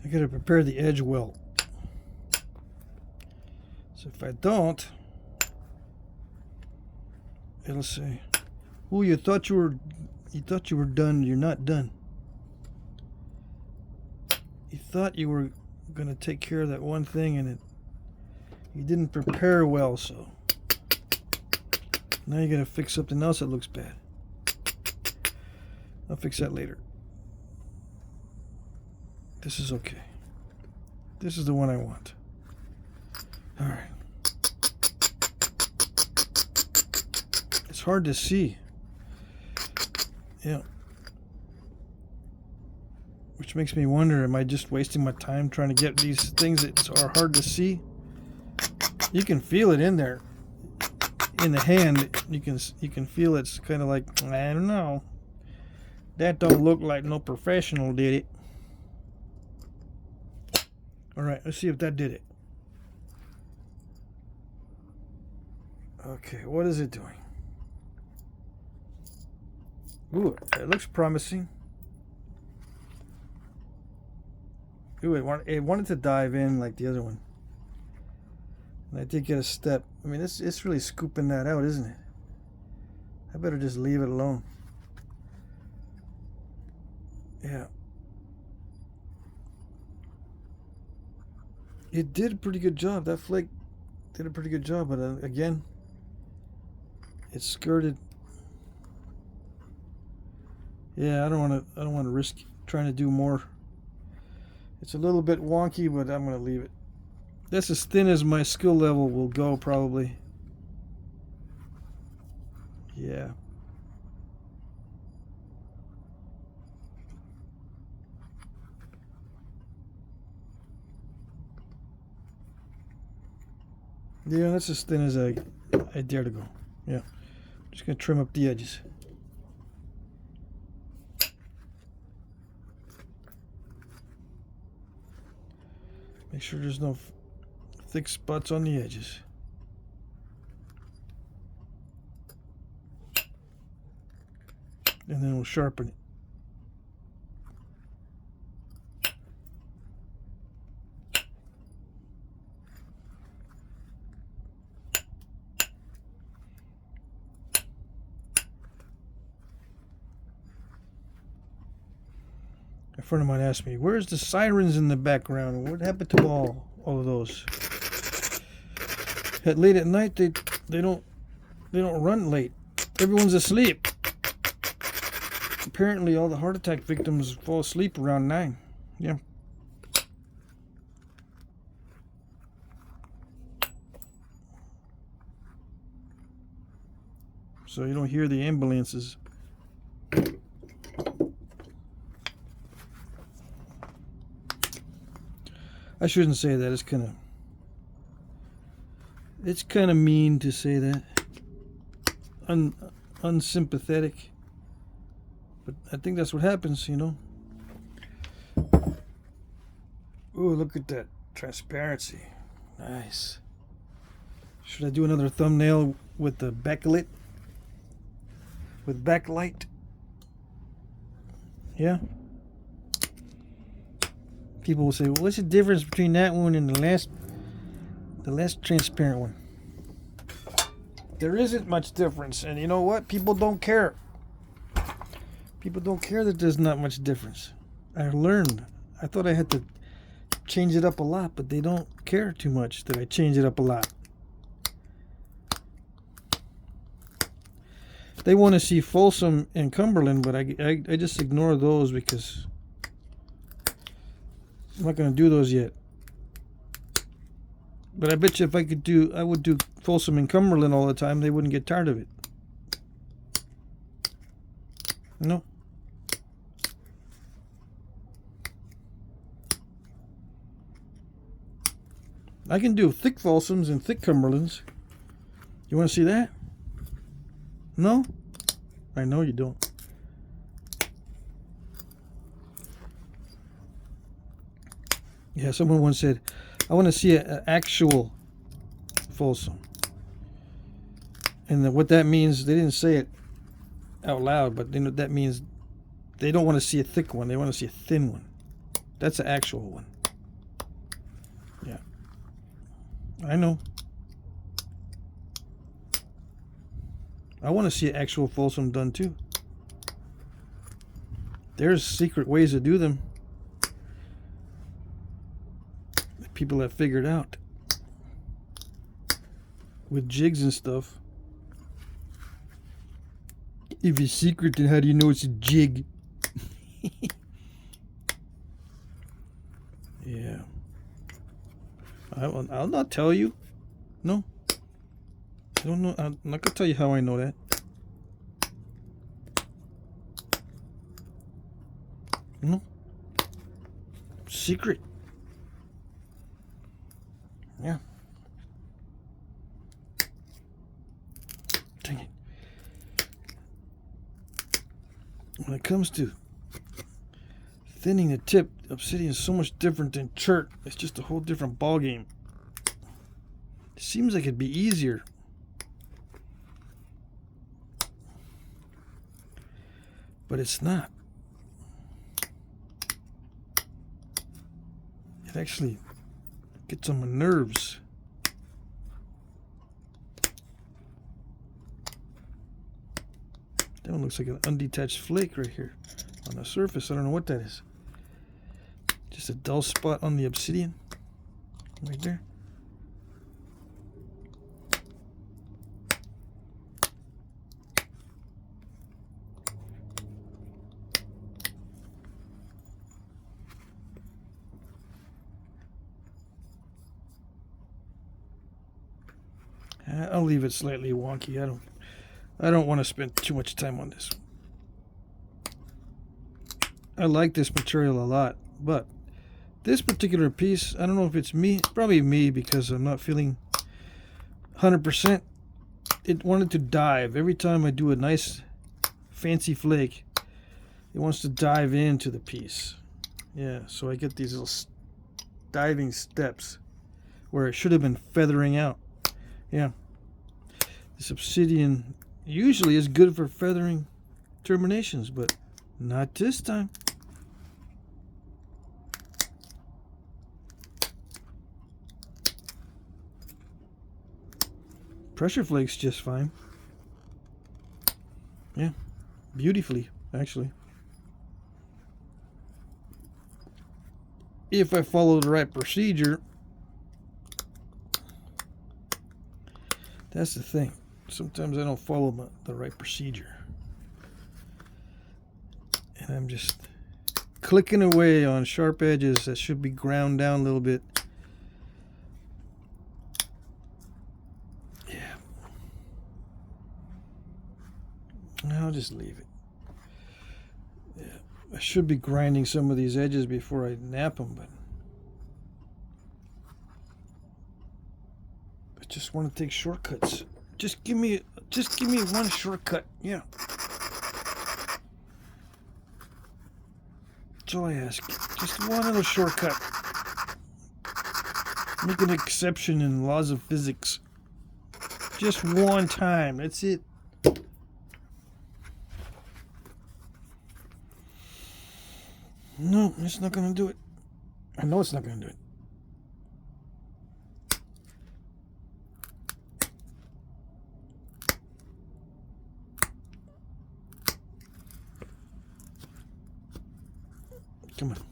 I gotta prepare the edge well. So if I don't, it'll say, "Oh, you thought you were done. You're not done. You thought you were gonna take care of that one thing, and you didn't prepare well. So now you gotta fix something else that looks bad. I'll fix that later. This is okay. This is the one I want. All right. It's hard to see. Yeah. Which makes me wonder, am I just wasting my time trying to get these things that are hard to see? You can feel it in there. In the hand, you can feel it's kind of like, I don't know. That don't look like no professional did it. All right, let's see if that did it. Okay, what is it doing? Ooh, it looks promising. Ooh, it wanted to dive in like the other one. And I did get a step. I mean, it's really scooping that out, isn't it? I better just leave it alone. Yeah. It did a pretty good job. That flake did a pretty good job, but again, it skirted. Yeah, I don't want to risk trying to do more. It's a little bit wonky, but I'm going to leave it. That's as thin as my skill level will go, probably. Yeah. Yeah, that's as thin as I dare to go. Yeah. Just going to trim up the edges. Make sure there's no thick spots on the edges. And then we'll sharpen it. A friend of mine asked me, "Where's the sirens in the background? What happened to all of those?" At late at night, they don't run late. Everyone's asleep. Apparently, all the heart attack victims fall asleep around 9. Yeah. So you don't hear the ambulances. I shouldn't say that. It's kind of mean to say that. Unsympathetic. But I think that's what happens, you know. Ooh, look at that transparency. Nice. Should I do another thumbnail with the backlit? With backlight? Yeah. People will say, well, what's the difference between that one and the last transparent one? There isn't much difference, and you know what? People don't care. People don't care that there's not much difference. I learned. I thought I had to change it up a lot, but they don't care too much that I change it up a lot. They want to see Folsom and Cumberland, but I just ignore those because I'm not going to do those yet. But I bet you if I would do Folsom and Cumberland all the time, they wouldn't get tired of it. No. I can do thick Folsoms and thick Cumberlands. You want to see that? No? I know you don't. Yeah, someone once said, I want to see an actual Folsom. And what that means, they didn't say it out loud, but that means they don't want to see a thick one. They want to see a thin one. That's an actual one. Yeah. I know. I want to see an actual Folsom done too. There's secret ways to do them. People have figured out with jigs and stuff. If it's secret, then how do you know it's a jig? Yeah. I'll not tell you. No. I don't know. I'm not gonna tell you how I know that. No. Secret. Yeah. Dang it. When it comes to thinning the tip, Obsidian is so much different than chert. It's just a whole different ball game. It seems like it'd be easier. But it's not. It actually gets on my nerves. That one looks like an undetached flake right here on the surface. I don't know what that is. Just a dull spot on the obsidian right there. I'll leave it slightly wonky. I don't want to spend too much time on this. I like this material a lot, but this particular piece, I don't know if it's me. It's probably me because I'm not feeling 100%. It wanted to dive. Every time I do a nice fancy flake, it wants to dive into the piece. Yeah, so I get these little diving steps where it should have been feathering out. Yeah. This obsidian usually is good for feathering terminations, but not this time. Pressure flakes just fine. Yeah, beautifully, actually. If I follow the right procedure. That's the thing. Sometimes I don't follow the right procedure. And I'm just clicking away on sharp edges that should be ground down a little bit. Yeah. I'll just leave it. Yeah. I should be grinding some of these edges before I nap them, but I just want to take shortcuts. Just give me one shortcut. Yeah. That's all I ask. Just one little shortcut. Make an exception in laws of physics. Just one time. That's it. No, it's not gonna do it. I know it's not going to do it. Come on. I'm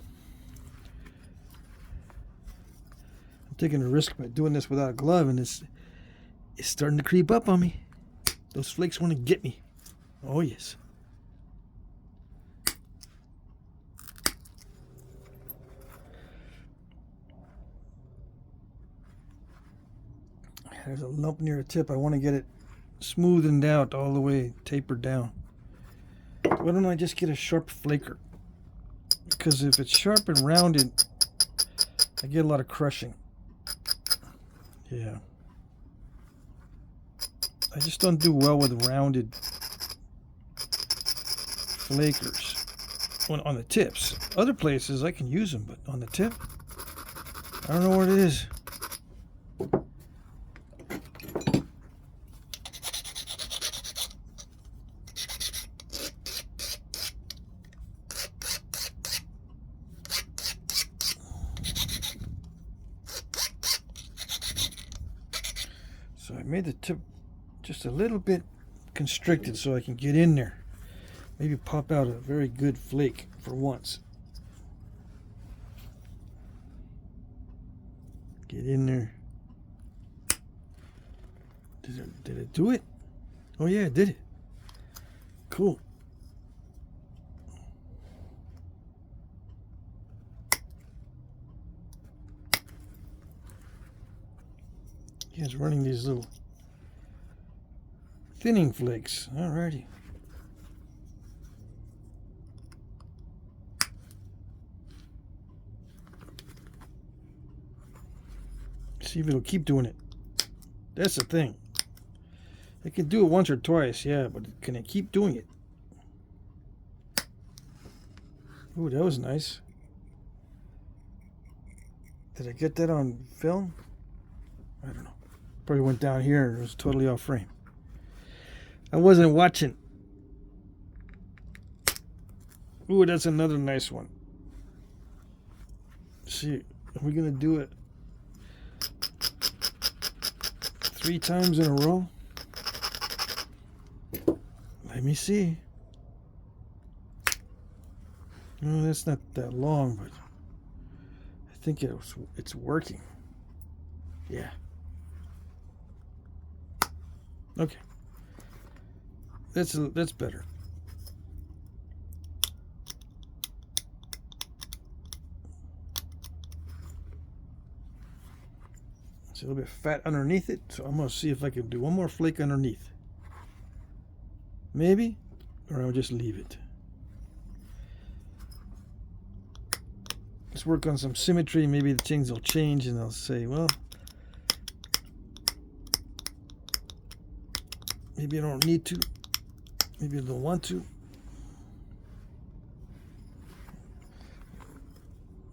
taking a risk by doing this without a glove, and it's starting to creep up on me. Those flakes want to get me. Oh, yes. There's a lump near the tip. I want to get it smoothened out all the way, tapered down. Why don't I just get a sharp flaker? Because if it's sharp and rounded, I get a lot of crushing. Yeah. I just don't do well with rounded flakers. On the tips. Other places I can use them, but on the tip, I don't know what it is. So I made the tip just a little bit constricted so I can get in there. Maybe pop out a very good flake for once. Get in there. Did it do it? Oh yeah, it did it. Cool. Yeah, it's running these little thinning flakes. Alrighty. See if it'll keep doing it. That's the thing. It can do it once or twice, yeah, but can it keep doing it? Ooh, that was nice. Did I get that on film? I don't know. Probably went down here and it was totally off frame. I wasn't watching. Ooh, that's another nice one. See, are we gonna do it 3 times in a row? Let me see. No, that's not that long, but I think it's working. Yeah. Okay. That's better. It's a little bit fat underneath it, so I'm going to see if I can do one more flake underneath. Maybe, or I'll just leave it. Let's work on some symmetry. Maybe the things will change and I'll say, well, maybe I don't need to. Maybe I don't want to.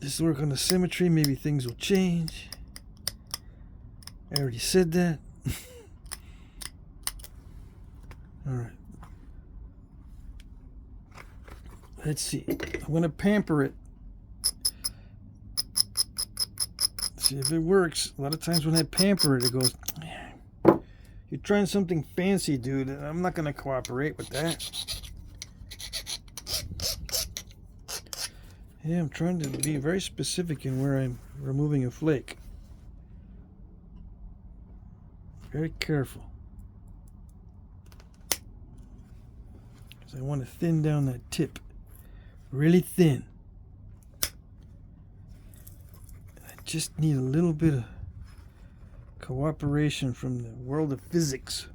Just work on the symmetry. Maybe things will change. I already said that. All right. Let's see. I'm going to pamper it. See if it works. A lot of times when I pamper it, it goes, you're trying something fancy, dude. I'm not going to cooperate with that. Yeah, I'm trying to be very specific in where I'm removing a flake. Very careful. Because I want to thin down that tip. Really thin. I just need a little bit of cooperation from the world of physics.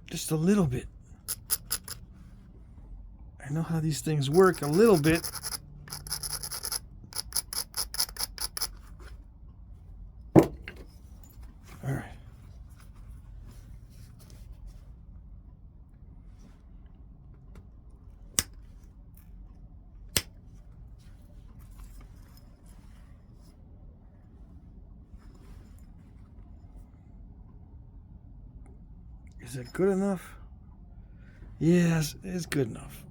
Just a little bit. I know how these things work a little bit. All right. Is it good enough? Yes, it's good enough.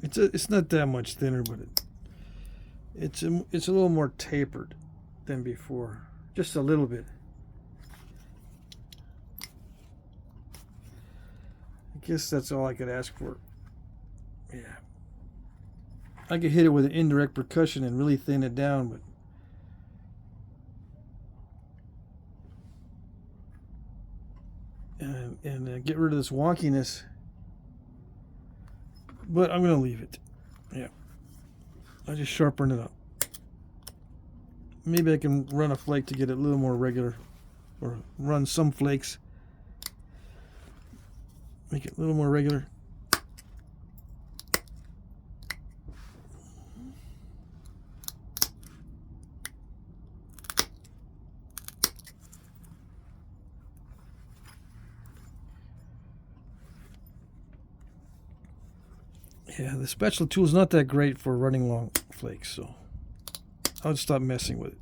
It's not that much thinner, but it's a little more tapered than before, just a little bit. I guess that's all I could ask for. Yeah, I could hit it with an indirect percussion and really thin it down, but and get rid of this wonkiness. But I'm gonna leave it. Yeah, I just sharpen it up. Maybe I can run a flake to get it a little more regular, or run some flakes, make it a little more regular. Yeah, the spatula tool is not that great for running long flakes, so I'll stop messing with it.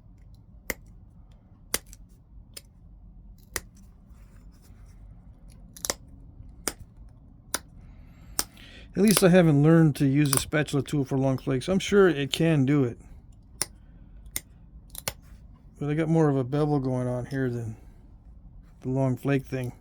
At least I haven't learned to use the spatula tool for long flakes. I'm sure it can do it, but I got more of a bevel going on here than the long flake thing.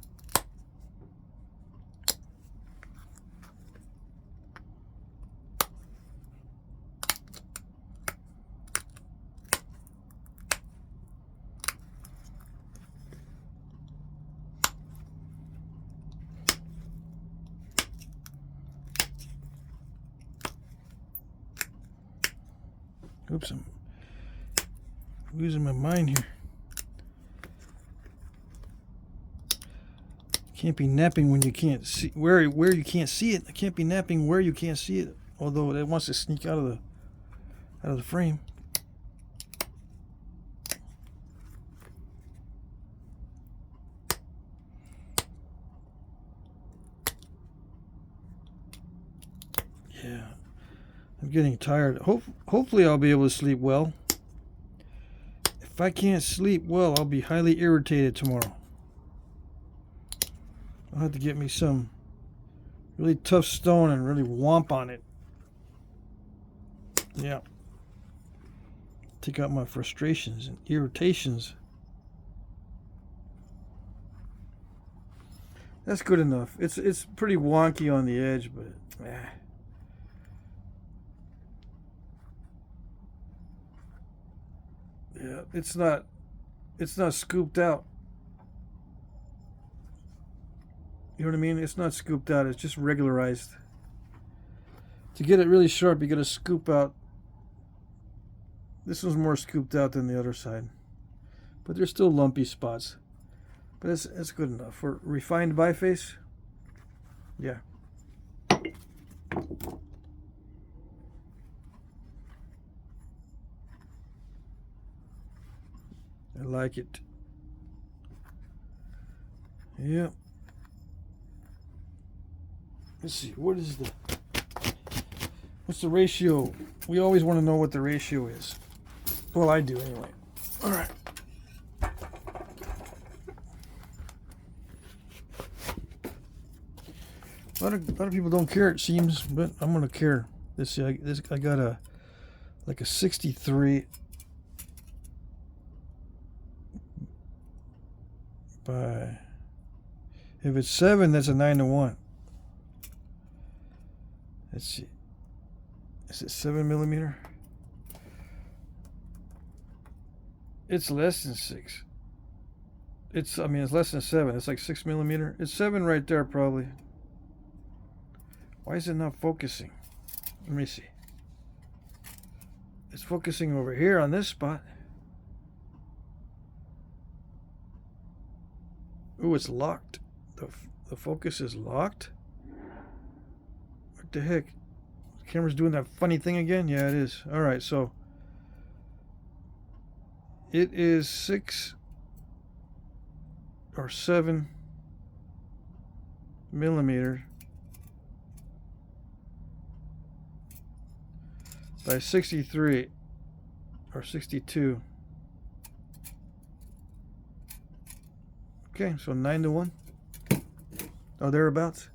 Oops, I'm losing my mind here. Can't be napping when you can't see where you can't see it. I can't be napping where you can't see it. Although it wants to sneak out of the frame. Yeah, I'm getting tired. Hopefully I'll be able to sleep well. If I can't sleep well, I'll be highly irritated tomorrow. I'll have to get me some really tough stone and really whomp on it. Yeah. Take out my frustrations and irritations. That's good enough. It's pretty wonky on the edge, but yeah, it's not scooped out. You know what I mean? It's not scooped out. It's just regularized. To get it really sharp, you got to scoop out. This one's more scooped out than the other side, but there's still lumpy spots. But it's good enough for refined biface. Yeah. I like it. Yeah. Let's see. What's the ratio? We always want to know what the ratio is. Well, I do anyway. All right. A lot of people don't care, it seems, but I'm gonna care. I got a 63 by. If it's 7, that's a 9-to-1. Let's see. Is it 7mm? It's less than 6. It's less than 7. It's like 6mm. It's 7 right there, probably. Why is it not focusing? Let me see. It's focusing over here on this spot. Ooh, it's locked. The focus is locked? What the heck? The camera's doing that funny thing again? Yeah, it is. Alright, so it is 6 or 7 millimeters by 63 or 62. Okay, so 9-to-1. Oh, thereabouts.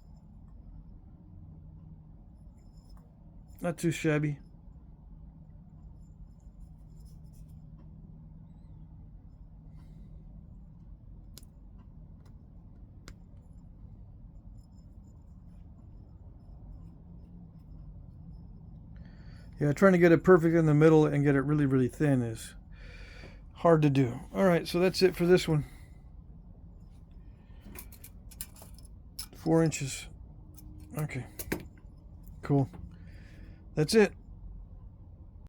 Not too shabby. Yeah, trying to get it perfect in the middle and get it really, really thin is hard to do. All right, so that's it for this one. 4 inches. Okay, cool. That's it.